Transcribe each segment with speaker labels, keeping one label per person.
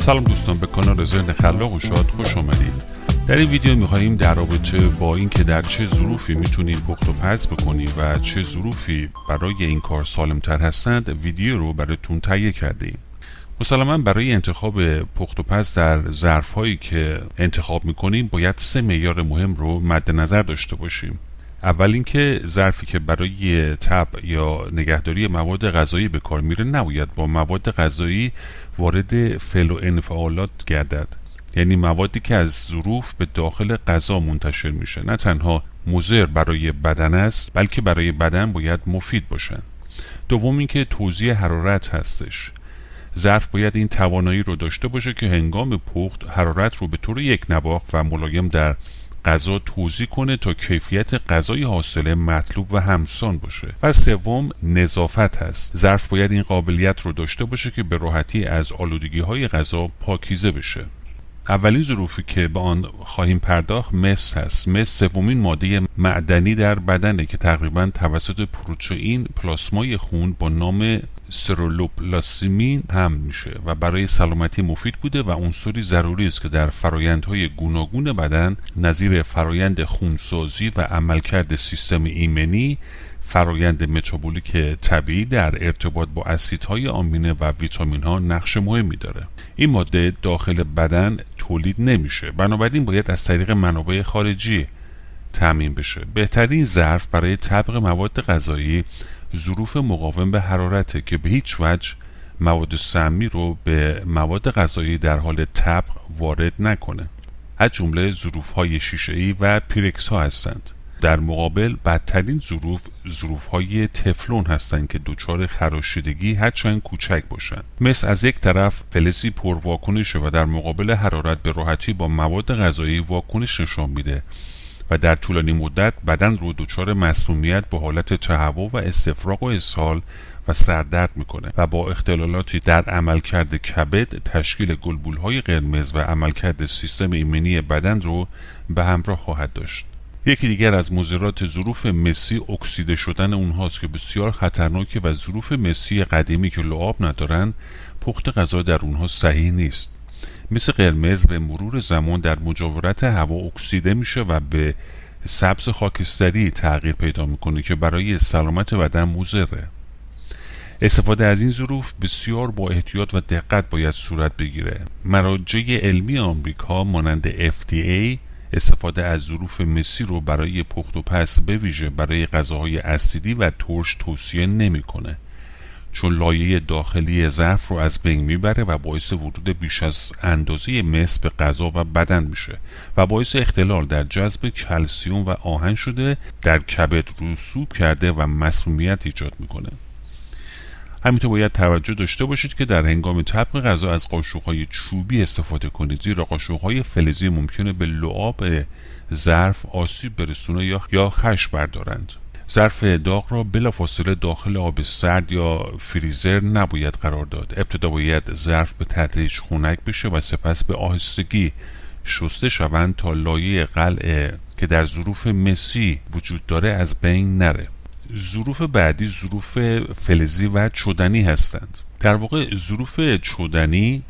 Speaker 1: سلام دوستان، به کانال ذهن خلاق و شاد خوش آمدید. در این ویدیو می‌خواهیم در رابطه با اینکه در چه ظروفی میتونیم پخت و پز بکنیم و چه ظروفی برای این کار سالم‌تر هستند ویدیو رو براتون تهیه کردیم. مسلماً برای انتخاب پخت و پز در ظرف‌هایی که انتخاب می‌کنیم باید 3 معیار مهم رو مد نظر داشته باشیم. اول اینکه ظرفی که برای طبع یا نگهداری مواد غذایی به کار میره نباید با مواد غذایی وارد فعل و انفعالات گردد، یعنی موادی که از ظروف به داخل غذا منتشر میشه نه تنها مضر برای بدن است بلکه برای بدن باید مفید باشن. دوم اینکه توزیع حرارت هستش. ظرف باید این توانایی رو داشته باشه که هنگام پخت حرارت رو به طور یک نواخت و ملایم در غذا توزیع کنه تا کیفیت غذای حاصله مطلوب و همسان باشه. و سوم نظافت هست. ظرف باید این قابلیت رو داشته باشه که به راحتی از آلودگی‌های غذا پاکیزه بشه. اولین ظروفی که به آن خواهیم پرداخت مس هست. مس سومین ماده معدنی در بدنه که تقریبا توسط پروتئین پلاسمای خون با نام سرولوپلاسمین هم میشه و برای سلامتی مفید بوده و عنصری ضروری است که در فرایندهای گوناگون بدن نظیر فرایند خونسازی و عملکرد سیستم ایمنی، فرایند متابولیک طبیعی در ارتباط با اسیدهای آمینه و ویتامین‌ها نقش مهمی داره. این ماده داخل بدن تولید نمیشه، بنابراین باید از طریق منابع خارجی تامین بشه. بهترین ظرف برای طبع مواد غذایی ظروف مقاوم به حرارته که به هیچ وجه مواد سمی رو به مواد غذایی در حال طبع وارد نکنه. از جمله ظروف‌های شیشه‌ای و پیرکس ها هستند. در مقابل بدترین ظروف‌های تفلون هستند که دچار خراشیدگی هرچند کوچک باشند. مثل از یک طرف فلزی پرواکنشه و در مقابل حرارت به راحتی با مواد غذایی واکنش نشان میده و در طولانی مدت بدن رو دچار مسمومیت با حالت تهوع و استفراغ و اسهال و سردرد میکنه و با اختلالاتی در عملکرد کبد، تشکیل گلبولهای قرمز و عملکرد سیستم ایمنی بدن رو به همراه خواهد داشت. یکی دیگر از مضرات ظروف مسی اکسیده شدن اونهاست که بسیار خطرناکه و ظروف مسی قدیمی که لعاب ندارن پخت غذا در اونها صحیح نیست. مثل قرمز به مرور زمان در مجاورت هوا اکسیده میشه و به سبز خاکستری تغییر پیدا میکنه که برای سلامت بدن مضره. استفاده از این ظروف بسیار با احتیاط و دقت باید صورت بگیره. مراجع علمی آمریکا مانند FDA استفاده از ظروف مسی رو برای پخت و پز به ویژه برای غذاهای اسیدی و ترش توصیه نمیکنه، چون لایه داخلی ظرف رو از بین میبره و باعث ورود بیش از اندازه مس به غذا و بدن میشه و باعث اختلال در جذب کلسیم و آهن شده، در کبد رسوب کرده و مسمومیت ایجاد میکنه. همینطور باید توجه داشته باشید که در هنگام طبخ غذا از قاشق‌های چوبی استفاده کنید، زیرا قاشق‌های فلزی ممکنه به لعاب ظرف آسیب برسونه یا خش بردارند. ظرف داغ را بلافاصله داخل آب سرد یا فریزر نباید قرار داد. ابتدا باید ظرف به تدریج خنک بشه و سپس به آهستگی شسته شوند تا لایه قلعه که در ظروف مسی وجود داره از بین نره. ظروف بعدی ظروف فلزی و چدنی هستند. در واقع ظروف چدنی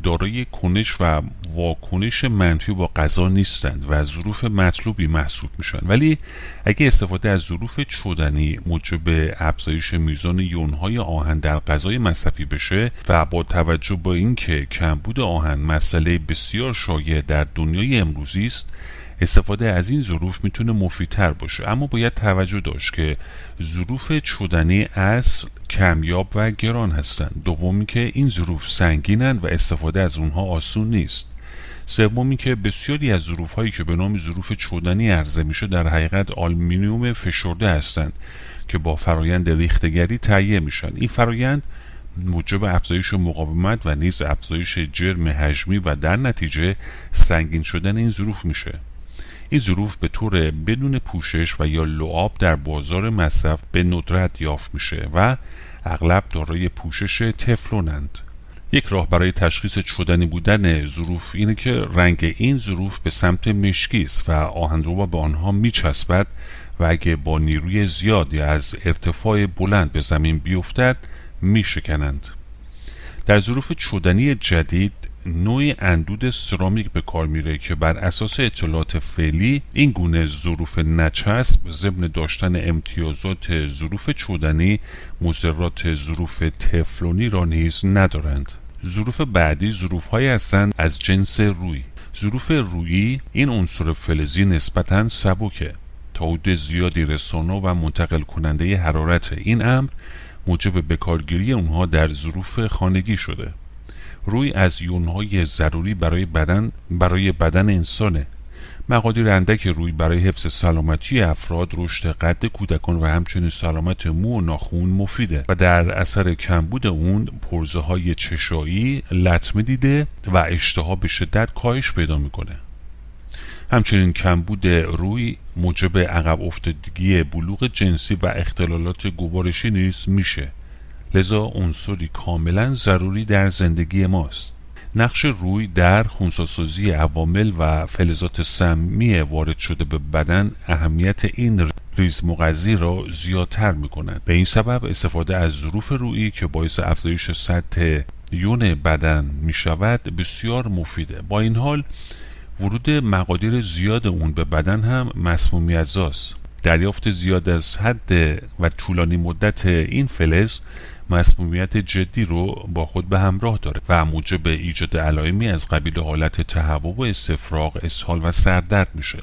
Speaker 1: دارای کنش و واکنش منفی با غذا نیستند و ظروف مطلوبی محسوب میشن، ولی اگه استفاده از ظروف چدنی موجب افزایش میزان یونهای آهن در غذای مصرفی بشه و با توجه به اینکه کمبود آهن مسئله بسیار شایع در دنیای امروزی است، استفاده از این ظروف میتونه مفیدتر باشه، اما باید توجه داشت که ظروف چدنی اصل کمیاب و گران هستند. دومی که این ظروف سنگینن و استفاده از اونها آسون نیست. سومی که بسیاری از ظروف هایی که به نام ظروف چدنی عرضه میشه در حقیقت آلومینیوم فشرده هستند که با فرایند ریختگری تهیه میشن. این فرایند موجب افزایش مقاومت و نیز افزایش جرم حجمی و در نتیجه سنگین شدن این ظروف میشه. این ظروف به طور بدون پوشش و یا لعاب در بازار مصرف به ندرت یافت میشه و اغلب دارای پوشش تفلونند. یک راه برای تشخیص چدنی بودن ظروف اینه که رنگ این ظروف به سمت مشکی است و آهنربا به آنها میچسبد و اگه با نیروی زیاد یا از ارتفاع بلند به زمین بیفتد میشکنند. در ظروف چدنی جدید نوعی اندود سرامیک به کار میره که بر اساس اطلاعات فعلی این گونه ظروف نچسب ضمن داشتن امتیازات ظروف چدنی مضرات ظروف تفلونی را نیز ندارند. ظروف بعدی ظروف‌هایی هستند از جنس روی. ظروف رویی این عنصر فلزی نسبتاً سبکه. تا حد زیادی رسانا و منتقل کننده حرارت این امر موجب بکارگیری اونها در ظروف خانگی شده. روی از یونهای ضروری برای بدن انسانه. مقادیر اندک روی برای حفظ سلامتی افراد، رشد قد کودکان و همچنین سلامت مو و ناخن مفیده و در اثر کمبود اون پرزه های چشایی، لطمه دیده و اشتها به شدت کاهش پیدا میکنه. همچنین کمبود روی موجب عقب افتادگی بلوغ جنسی و اختلالات گوارشی نیز میشه. لذا عنصری کاملا ضروری در زندگی ماست. نقش روی در خنثی‌سازی عوامل و فلزات سمی وارد شده به بدن اهمیت این ریزمغذی را زیادتر می‌کند. به این سبب استفاده از ظروف رویی که باعث افزایش سطح یون بدن می‌شود بسیار مفیده. با این حال ورود مقادیر زیاد اون به بدن هم مسمومیت‌زاست. دریافت زیاد از حد و طولانی مدت این فلز مسمومیت جدی رو با خود به همراه داره و موجب ایجاد علائمی از قبیل حالت تهوع و استفراغ، اسهال و سردرد میشه.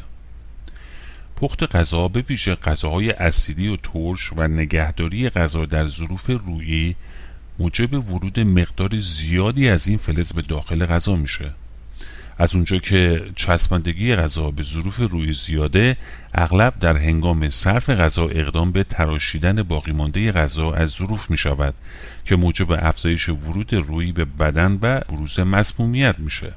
Speaker 1: پخت غذا به ویژه غذاهای اسیدی و ترش و نگهداری غذا در ظروف رویی موجب ورود مقدار زیادی از این فلز به داخل غذا میشه. از اونجا که چسبندگی غذا به ظروف روی زیاده، اغلب در هنگام صرف غذا اقدام به تراشیدن باقی مانده غذا از ظروف می شود که موجب افزایش ورود روی به بدن و بروز مسمومیت میشه.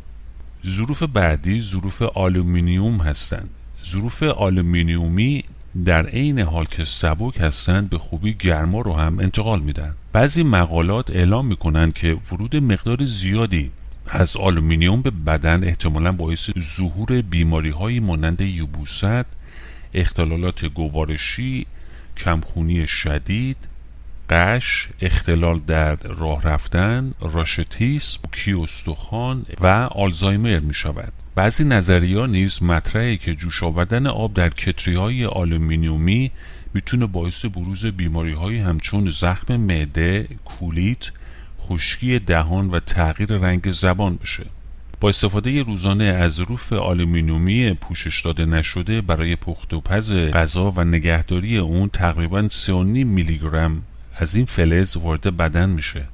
Speaker 1: ظروف بعدی ظروف آلومینیوم هستند. ظروف آلومینیومی در عین حال که سبک هستند به خوبی گرما رو هم انتقال میدن. بعضی مقالات اعلام میکنن که ورود مقدار زیادی از آلومینیوم به بدن احتمالاً باعث ظهور بیماری‌هایی مانند یبوست، اختلالات گوارشی، کمخونی شدید، قش، اختلال در راه رفتن، راشیتیسم، کیستخوان و آلزایمر می شود. بعضی نظریه‌ها نیز مطرحه که جوش آوردن آب در کتری‌های آلومینیومی میتونه باعث بروز بیماری‌هایی همچون زخم معده، کولیت، خشکی دهان و تغییر رنگ زبان بشه. با استفاده روزانه از ظروف آلومینیومی پوشش داده نشده برای پخت و پز غذا و نگهداری اون تقریباً 3.5 میلی گرم از این فلز وارد بدن میشه.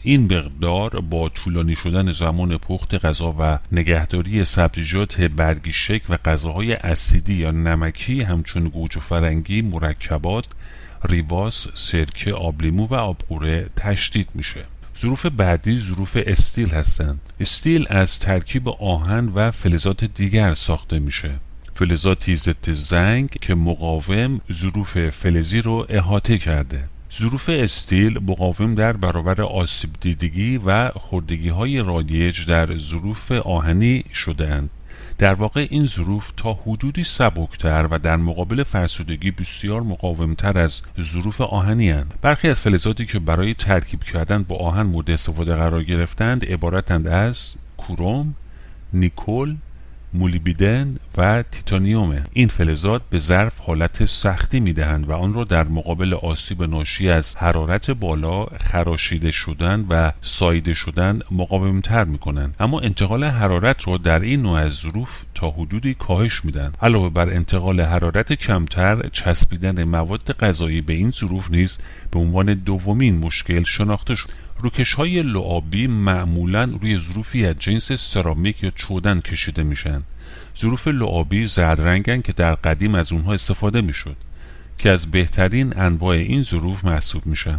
Speaker 1: این مقدار با طولانی شدن زمان پخت غذا و نگهداری سبزیجات برگی شک و غذاهای اسیدی یا نمکی همچون گوجه فرنگی، مرکبات، ریواس، سرکه، آبلیمو و آبقوره تشدید میشه. ظروف بعدی ظروف استیل هستند. استیل از ترکیب آهن و فلزات دیگر ساخته میشه. فلزاتی ضد زنگ که مقاوم ظروف فلزی رو احاطه کرده. ظروف استیل مقاوم در برابر آسیب دیدگی و خوردگی های رایج در ظروف آهنی شده اند. در واقع این ظروف تا حدودی سبکتر و در مقابل فرسودگی بسیار مقاومتر از ظروف آهنی اند. برخی از فلزاتی که برای ترکیب کردن با آهن مورد استفاده قرار گرفتند عبارتند از کروم، نیکل، مولیبدن و تیتانیوم. این فلزات به ظرف حالت سختی میدهند و آن را در مقابل آسیب ناشی از حرارت بالا، خراشیده شدن و ساییده شدن مقاومتر میکنند، اما انتقال حرارت را در این نوع از ظروف تا حدودی کاهش میدن. علاوه بر انتقال حرارت کمتر، چسبیدن مواد غذایی به این ظروف نیز به عنوان دومین مشکل شناخته شد. روکش‌های لعابی معمولاً روی ظروفی از جنس سرامیک یا چوبن کشیده میشن. ظروف لعابی زرد رنگن که در قدیم از اونها استفاده میشد که از بهترین انواع این ظروف محسوب میشن.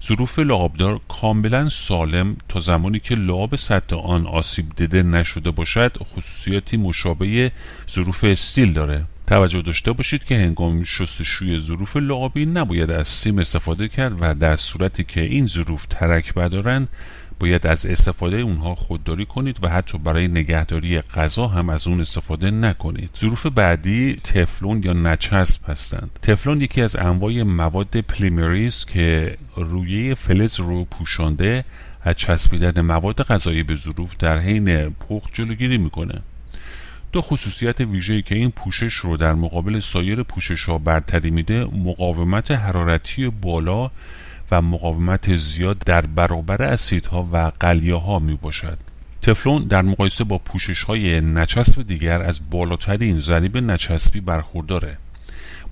Speaker 1: ظروف لعابدار کاملا سالم تا زمانی که لعاب سطح آن آسیب دیده نشده باشد خصوصیاتی مشابه ظروف استیل داره. توجه داشته باشید که هنگام شستشوی ظروف لعابی نباید از سیم استفاده کرد و در صورتی که این ظروف ترک دارند باید از استفاده اونها خودداری کنید و حتی برای نگهداری غذا هم از اون استفاده نکنید. ظروف بعدی تفلون یا نچسب هستند. تفلون یکی از انواع مواد پلیمری است که رویه فلز رو پوشانده از چسبیدن مواد غذایی به ظروف در حین پخت جلوگیری میکنه. دو خصوصیت ویژه‌ای که این پوشش رو در مقابل سایر پوشش‌ها برتری میده، مقاومت حرارتی بالا و مقاومت زیاد در برابر اسیدها و قلیه‌ها میباشد. تفلون در مقایسه با پوشش‌های نچسب دیگر از بالاترین ضریب نچسبی برخورداره.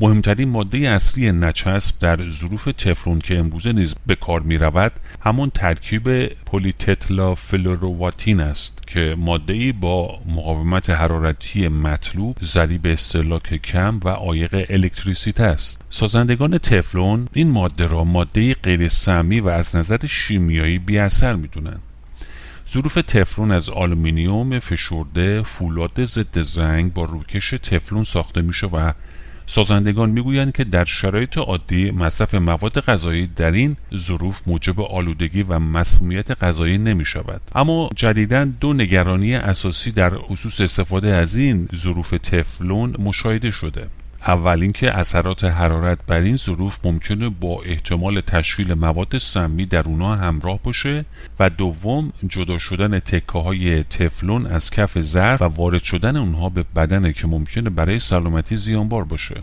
Speaker 1: مهمترین ماده اصلی نچسب در ظروف تفلون که امروزه نیز به کار می رود همون ترکیب پلی‌تترافلورواتین است که ماده‌ای با مقاومت حرارتی مطلوب، ضریب استهلاک کم و عایق الکتریسیته است. سازندگان تفلون این ماده را ماده غیر سمی و از نظر شیمیایی بی‌اثر می‌دونند. ظروف تفلون از آلومینیوم فشرده فولاد ضد زنگ با روکش تفلون ساخته میشه و سازندگان میگویند که در شرایط عادی مصرف مواد غذایی در این ظروف موجب آلودگی و مسمومیت غذایی نمی شود. اما جدیداً دو نگرانی اساسی در خصوص استفاده از این ظروف تفلون مشاهده شده. اول اینکه اثرات حرارت بر این ظروف ممکنه با احتمال تشکیل مواد سمی در اونها همراه باشه و دوم جدا شدن تکه‌های تفلون از کف ظرف و وارد شدن اونها به بدن که ممکنه برای سلامتی زیانبار باشه.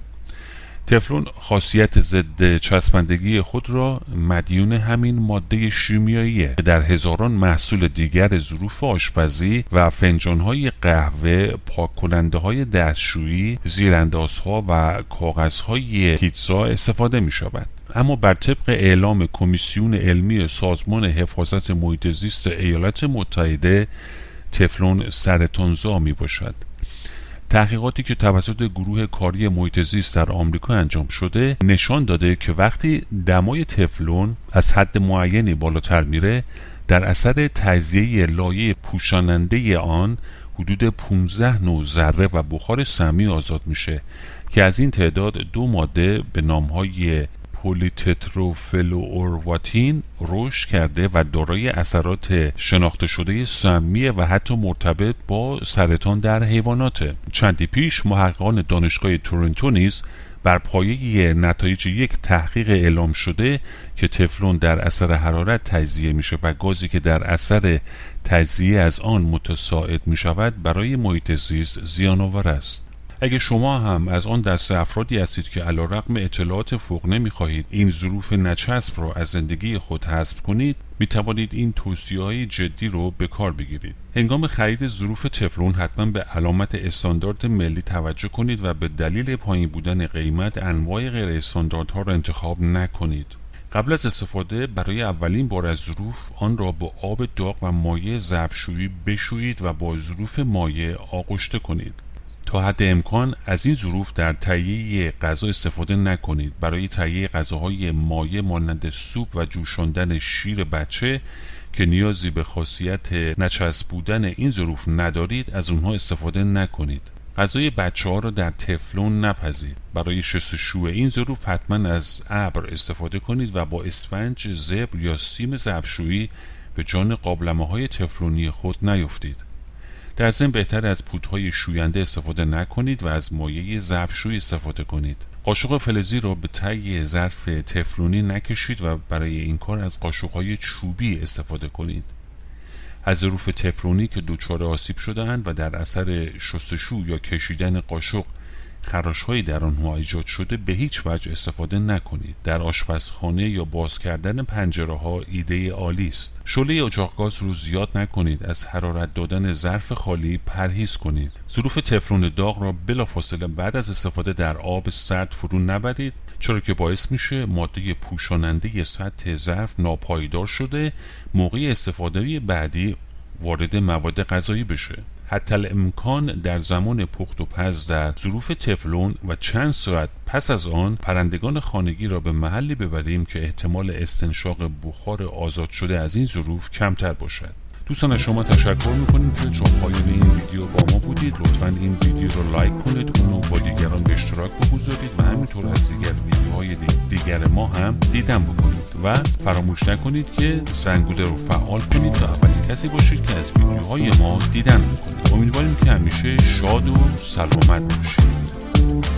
Speaker 1: تفلون خاصیت ضد چسبندگی خود را مدیون همین ماده شیمیاییه که در هزاران محصول دیگر ظروف آشپزی و فنجان‌های قهوه، پاک‌کننده‌های دستشویی، زیراندازها و کاغذهای پیتزا استفاده می‌شود. اما بر طبق اعلام کمیسیون علمی سازمان حفاظت محیط زیست ایالات متحده، تفلون سرطانزا میباشد. تحقیقاتی که توسط گروه کاری محیط زیست در آمریکا انجام شده نشان داده که وقتی دمای تفلون از حد معینی بالاتر میره، در اثر تجزیه لایه پوشاننده آن حدود 15 نوع ذره و بخار سمی آزاد میشه که از این تعداد دو ماده به نامهای پلی‌تترافلورواتین رشد کرده و دارای اثرات شناخته شده سمیه و حتی مرتبط با سرطان در حیوانات. چندی پیش محققان دانشگاه تورنتو نیز بر پایه نتایج یک تحقیق اعلام شده که تفلون در اثر حرارت تجزیه میشه و گازی که در اثر تجزیه از آن متصاعد میشود برای محیط زیست زیان آور است. اگه شما هم از آن دسته افرادی هستید که علیرغم اطلاعات فوق نمیخواهید این ظروف نچسب را از زندگی خود حذف کنید، میتوانید این توصیه‌های جدی رو به کار بگیرید. هنگام خرید ظروف تفلون حتما به علامت استاندارد ملی توجه کنید و به دلیل پایین بودن قیمت انواع غیر استانداردها را انتخاب نکنید. قبل از استفاده برای اولین بار از ظروف آن را با آب داغ و مایع ظرفشویی بشویید و با ظروف مایع آغشته کنید. تا حد امکان از این ظروف در تهیه غذا استفاده نکنید. برای تهیه غذاهای مایع مانند سوپ و جوشاندن شیر بچه که نیازی به خاصیت نچسب بودن این ظروف ندارید، از اونها استفاده نکنید. غذای بچه ها را در تفلون نپزید. برای شستشوی این ظروف حتما از ابر استفاده کنید و با اسفنج، زبر یا سیم ظرفشویی به جان قابلمه‌های تفلونی خود نیفتید. در ضمن بهتر از پودهای شوینده استفاده نکنید و از مایع ظرفشویی استفاده کنید. قاشق فلزی را به ته ظرف تفلونی نکشید و برای این کار از قاشق‌های چوبی استفاده کنید. از ظروف تفلونی که دچار آسیب شده‌اند و در اثر شستشو یا کشیدن قاشق خراش‌هایی در آنها ایجاد شده به هیچ وجه استفاده نکنید. در آشپزخانه یا باز کردن پنجره‌ها ایده عالی است. شعله اجاق گاز رو زیاد نکنید. از حرارت دادن ظرف خالی پرهیز کنید. ظروف تفلون داغ را بلافاصله بعد از استفاده در آب سرد فرو نبرید، چرا که باعث میشه ماده پوشاننده سطح ظرف ناپایدار شده موقع استفاده بعدی وارد مواد غذایی بشه. حتی الامکان در زمان پخت و پز در ظروف تفلون و چند ساعت پس از آن پرندگان خانگی را به محلی ببریم که احتمال استنشاق بخار آزاد شده از این ظروف کمتر باشد. دوستان از شما تشکر میکنیم که تا پایان این ویدیو با ما بودید. لطفاً این ویدیو رو لایک کنید، اون رو با دیگران به اشتراک بگذارید و همینطور از دیگر ویدیوهای دیگر ما هم دیدن بکنید و فراموش نکنید که زنگوله رو فعال کنید تا اولین کسی باشید که از ویدیوهای ما دیدن بکنید. امیدواریم که همیشه شاد و سلامت باشید.